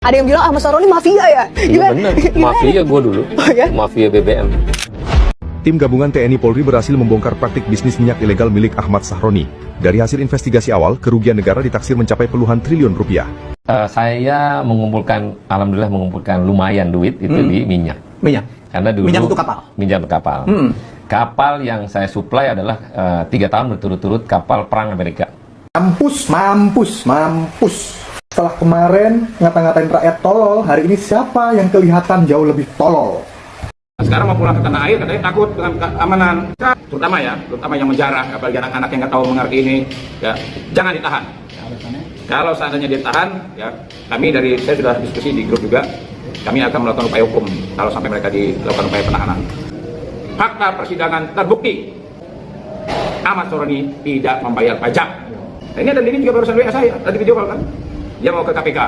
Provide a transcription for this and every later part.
Ada yang bilang Mas Saroni mafia ya? Iya bener, mafia gue dulu, mafia BBM. Tim gabungan TNI Polri berhasil membongkar praktik bisnis minyak ilegal milik Ahmad Sahroni. Dari hasil investigasi awal, kerugian negara ditaksir mencapai puluhan triliun rupiah. Saya alhamdulillah mengumpulkan lumayan duit itu di minyak. Minyak? Karena dulu Minyak untuk kapal? Minyak untuk kapal. Kapal yang saya supply adalah 3 tahun berturut-turut kapal perang Amerika. Mampus. Setelah kemarin ngata-ngatain rakyat tolol, hari ini siapa yang kelihatan jauh lebih tolol? Sekarang mau pulang ke tanah air katanya takut dengan keamanan, terutama yang menjarah, apalagi anak-anak yang nggak tahu mengerti ini, ya jangan ditahan. Kalau seandainya ditahan, ya saya sudah diskusi di grup juga, kami akan melakukan upaya hukum kalau sampai mereka dilakukan upaya penahanan. Fakta persidangan terbukti Ahmad Sahroni tidak membayar pajak. Nah, ini dan ini juga barusan WA saya tadi video call kan, dia mau ke KPK,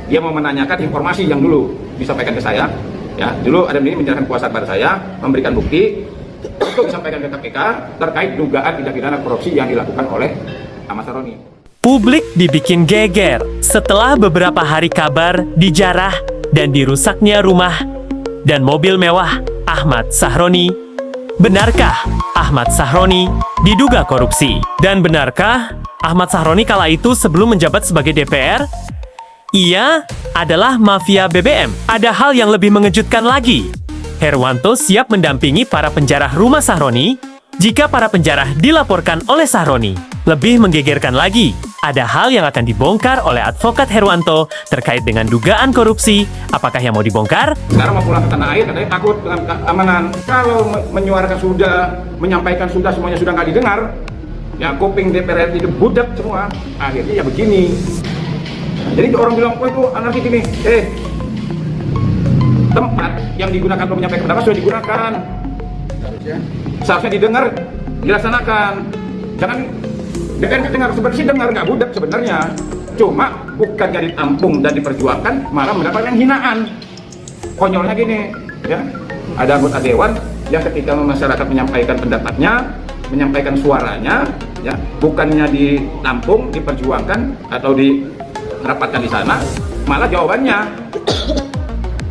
dia mau menanyakan informasi yang dulu disampaikan ke saya. Ya, dulu Adam ini menyerahkan kuasa kepada saya, memberikan bukti untuk disampaikan ke KPK terkait dugaan tindak pidana korupsi yang dilakukan oleh Ahmad Sahroni. Publik dibikin geger setelah beberapa hari kabar dijarah dan dirusaknya rumah dan mobil mewah Ahmad Sahroni. Benarkah Ahmad Sahroni diduga korupsi? Dan benarkah Ahmad Sahroni kala itu sebelum menjabat sebagai DPR ia adalah mafia BBM? Ada hal yang lebih mengejutkan lagi. Herwanto siap mendampingi para penjara rumah Sahroni jika para penjara dilaporkan oleh Sahroni. Lebih menggegerkan lagi, ada hal yang akan dibongkar oleh advokat Herwanto terkait dengan dugaan korupsi. Apakah yang mau dibongkar? Sekarang mau pulang ke tanah air katanya takut dengan keamanan. Kalau menyuarakan sudah, menyampaikan sudah, semuanya sudah nggak didengar, ya kuping DPR itu budak semua. Akhirnya ya begini. Jadi orang bilang, oh itu anarkis ini. Tempat yang digunakan untuk menyampaikan pendapat sudah digunakan. Seharusnya didengar, dilaksanakan. Jangan DPR dengar, sebenarnya dengar, nggak budak sebenarnya. Cuma bukannya ditampung dan diperjuangkan, malah mendapatkan hinaan. Konyolnya gini, ya. Ada anggota dewan yang ketika masyarakat menyampaikan pendapatnya, menyampaikan suaranya, ya, bukannya ditampung, diperjuangkan atau dirapatkan di sana, malah jawabannya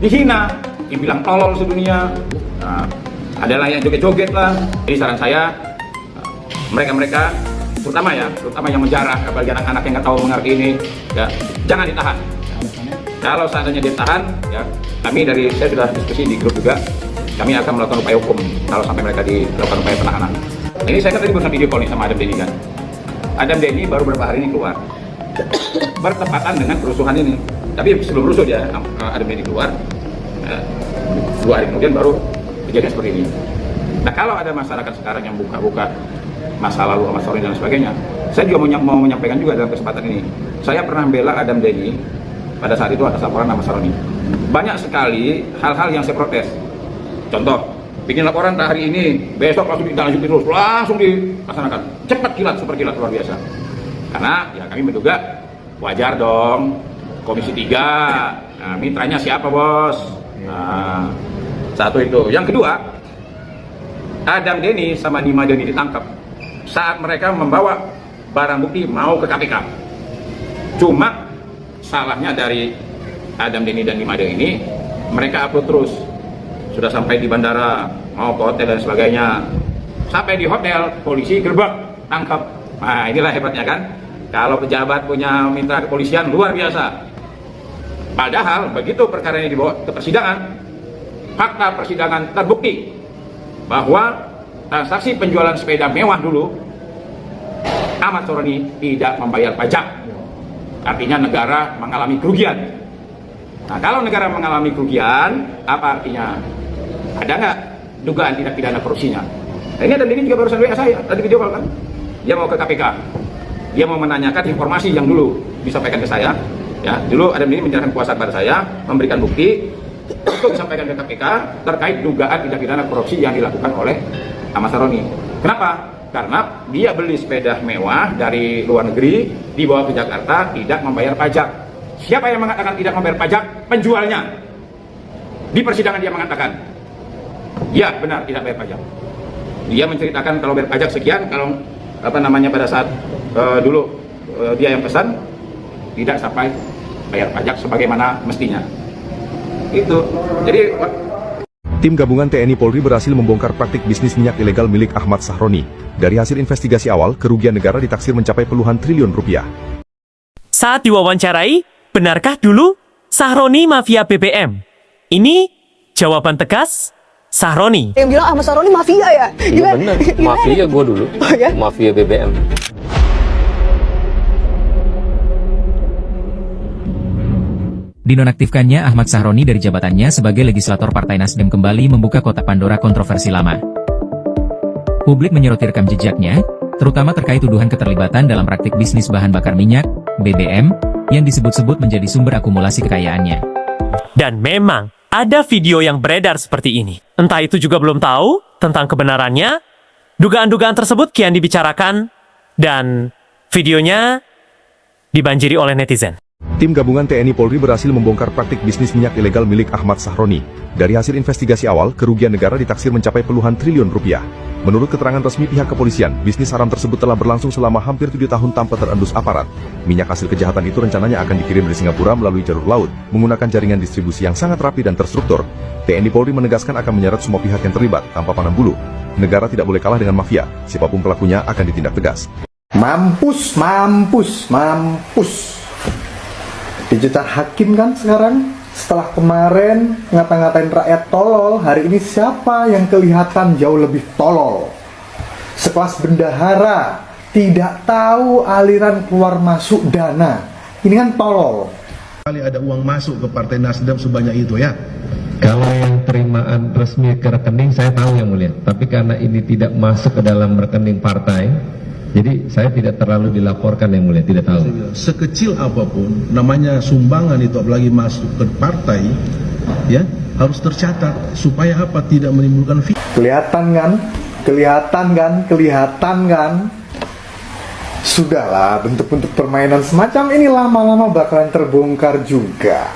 dihina, dibilang tolol sedunia. Nah, adalah yang joget-joget lah. Jadi saran saya, mereka terutama yang menjarah, apalagi anak-anak yang nggak tahu mengerti ini, ya jangan ditahan. Kalau seandainya ditahan, ya saya sudah diskusi di grup juga, kami akan melakukan upaya hukum kalau sampai mereka dilakukan upaya penahanan. Ini saya kan tadi berusaha video call nih sama Adam Denny kan. Adam Denny baru beberapa hari ini keluar, bertepatan dengan kerusuhan ini. Tapi sebelum rusuh dia, Adam Denny keluar, 2 hari kemudian baru kejadian seperti ini. Nah, kalau ada masyarakat sekarang yang buka-buka masa lalu Ahmad Sahroni dan sebagainya, saya juga mau menyampaikan juga dalam kesempatan ini. Saya pernah bela Adam Denny pada saat itu atas laporan Ahmad Sahroni. Banyak sekali hal-hal yang saya protes. Contoh, bikin laporan hari ini, besok langsung dilaksanakan. Cepat kilat, super kilat, luar biasa. Karena ya kami menduga wajar dong, Komisi 3, nah, mitranya siapa bos? Nah, satu itu. Yang kedua, Adam Denny sama Nima Denny ditangkap saat mereka membawa barang bukti mau ke KPK. Cuma salahnya dari Adam Denny dan Nima Denny ini, mereka upload terus. Sudah sampai di bandara, mau ke hotel dan sebagainya. Sampai di hotel, polisi gerbek, tangkap. Nah, inilah hebatnya kan. Kalau pejabat punya mitra kepolisian, luar biasa. Padahal begitu perkara ini dibawa ke persidangan, fakta persidangan terbukti bahwa transaksi penjualan sepeda mewah dulu Ahmad Sahroni tidak membayar pajak. Artinya negara mengalami kerugian. Nah, kalau negara mengalami kerugian, apa artinya? Ada nggak dugaan tindak pidana korupsinya? Nah, ini dan ini juga barusan WA saya tadi video call kan. Dia mau ke KPK, dia mau menanyakan informasi yang dulu disampaikan ke saya. Ya, dulu Adam ini menyerahkan kuasa kepada saya, memberikan bukti untuk disampaikan ke KPK terkait dugaan tindak pidana korupsi yang dilakukan oleh Ahmad Sahroni. Kenapa? Karena dia beli sepeda mewah dari luar negeri, dibawa ke Jakarta, tidak membayar pajak. Siapa yang mengatakan tidak membayar pajak? Penjualnya. Di persidangan dia mengatakan, ya benar tidak bayar pajak. Dia menceritakan kalau bayar pajak sekian, kalau pada saat dulu dia yang pesan tidak sampai bayar pajak sebagaimana mestinya. Itu. Jadi Tim gabungan TNI Polri berhasil membongkar praktik bisnis minyak ilegal milik Ahmad Sahroni. Dari hasil investigasi awal, kerugian negara ditaksir mencapai puluhan triliun rupiah. Saat diwawancarai, benarkah dulu Sahroni mafia BBM? Ini jawaban tegas Sahroni. Yang bilang Ahmad Sahroni mafia ya? Iya bener, mafia gue dulu, ya? mafia BBM. Dinonaktifkannya Ahmad Sahroni dari jabatannya sebagai legislator Partai Nasdem kembali membuka kotak Pandora kontroversi lama. Publik menyoroti rekam jejaknya, terutama terkait tuduhan keterlibatan dalam praktik bisnis bahan bakar minyak, BBM, yang disebut-sebut menjadi sumber akumulasi kekayaannya. Dan memang ada video yang beredar seperti ini. Entah itu juga belum tahu tentang kebenarannya, dugaan-dugaan tersebut kian dibicarakan, dan videonya dibanjiri oleh netizen. Tim gabungan TNI Polri berhasil membongkar praktik bisnis minyak ilegal milik Ahmad Sahroni. Dari hasil investigasi awal, kerugian negara ditaksir mencapai puluhan triliun rupiah. Menurut keterangan resmi pihak kepolisian, bisnis haram tersebut telah berlangsung selama hampir 7 tahun tanpa terendus aparat. Minyak hasil kejahatan itu rencananya akan dikirim dari Singapura melalui jalur laut, menggunakan jaringan distribusi yang sangat rapi dan terstruktur. TNI Polri menegaskan akan menyeret semua pihak yang terlibat tanpa pandang bulu. Negara tidak boleh kalah dengan mafia, siapapun pelakunya akan ditindak tegas. Mampus, mampus, mampus. Digital hakim kan sekarang? Setelah kemarin ngata-ngatain rakyat tolol, hari ini siapa yang kelihatan jauh lebih tolol? Sekelas bendahara, tidak tahu aliran keluar masuk dana. Ini kan tolol. Kali ada uang masuk ke Partai Nasdem sebanyak itu ya. Kalau yang terimaan resmi ke rekening saya tahu yang mulia, tapi karena ini tidak masuk ke dalam rekening partai, jadi saya tidak terlalu dilaporkan yang mulia, tidak tahu. Sekecil apapun, namanya sumbangan itu apalagi masuk ke partai, ya harus tercatat supaya apa, tidak menimbulkan fitnah. Kelihatan kan? Kelihatan kan? Kelihatan kan? Sudahlah, bentuk-bentuk permainan semacam ini lama-lama bakalan terbongkar juga.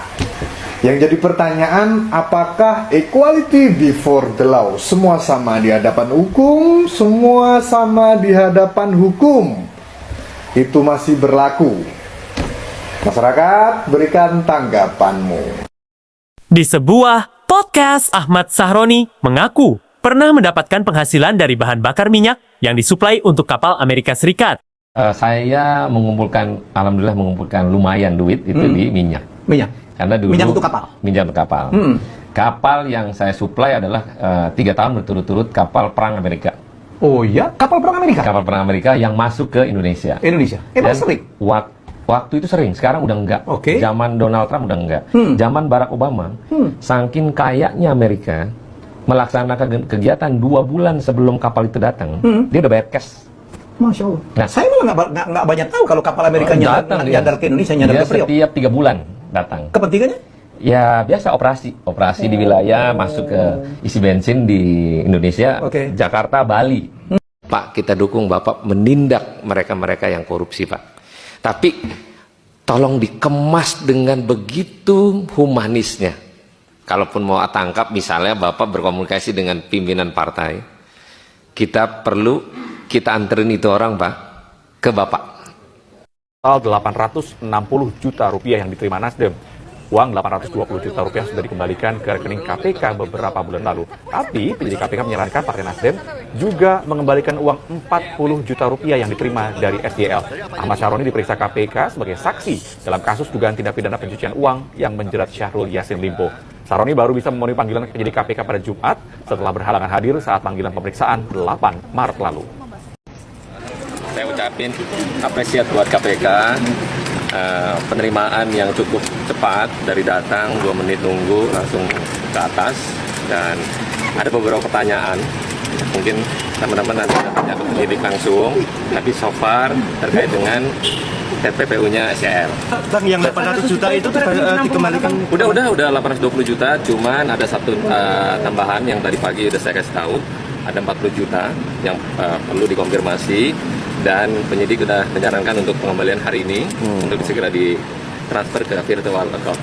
Yang jadi pertanyaan, apakah equality before the law? Semua sama di hadapan hukum, semua sama di hadapan hukum. Itu masih berlaku. Masyarakat, berikan tanggapanmu. Di sebuah podcast, Ahmad Sahroni mengaku pernah mendapatkan penghasilan dari bahan bakar minyak yang disuplai untuk kapal Amerika Serikat. Saya alhamdulillah mengumpulkan lumayan duit itu di minyak. Minyak? Karena dulu Minyak untuk kapal? Minyak untuk kapal. Kapal yang saya suplai adalah 3 tahun berturut-turut kapal perang Amerika. Oh iya? Kapal perang Amerika? Kapal perang Amerika yang masuk ke Indonesia. Indonesia? Dan sering? Waktu itu sering, sekarang udah enggak. Oke. Zaman Donald Trump udah enggak. Zaman Barack Obama, saking kayaknya Amerika melaksanakan kegiatan 2 bulan sebelum kapal itu datang, dia udah bayar cash. Masya Allah. Nah, Saya malah nggak banyak tahu kalau kapal Amerika nyadar ke Indonesia, nyadar dia ke Priok. setiap 3 bulan datang. Kepentingannya? Ya biasa operasi di wilayah, masuk ke isi bensin di Indonesia, Jakarta, Bali. Pak, kita dukung Bapak menindak mereka-mereka yang korupsi, Pak. Tapi tolong dikemas dengan begitu humanisnya. Kalaupun mau tangkap, misalnya Bapak berkomunikasi dengan pimpinan partai, kita anterin itu orang, Pak, ke Bapak. Total 860 juta rupiah yang diterima Nasdem. Uang 820 juta rupiah sudah dikembalikan ke rekening KPK beberapa bulan lalu. Tapi penyidik KPK menyarankan Partai Nasdem juga mengembalikan uang 40 juta rupiah yang diterima dari SYL. Ahmad Sahroni diperiksa KPK sebagai saksi dalam kasus dugaan tindak pidana pencucian uang yang menjerat Syahrul Yassin Limpo. Sahroni baru bisa memenuhi panggilan penyidik KPK pada Jumat setelah berhalangan hadir saat panggilan pemeriksaan 8 Maret lalu. Saya ucapin apresiasi buat KPK, penerimaan yang cukup cepat, dari datang 2 menit nunggu langsung ke atas, dan ada beberapa pertanyaan mungkin teman-teman nanti tanya ke penyidik langsung, tapi so far terkait dengan TPPU-nya SYL. Bang, yang 800 juta itu dikembalikan? Udah 820 juta, cuman ada satu tambahan yang tadi pagi udah saya kasih tahu, ada 40 juta yang perlu dikonfirmasi, dan penyidik sudah menyarankan untuk pengembalian hari ini untuk segera ditransfer ke virtual account.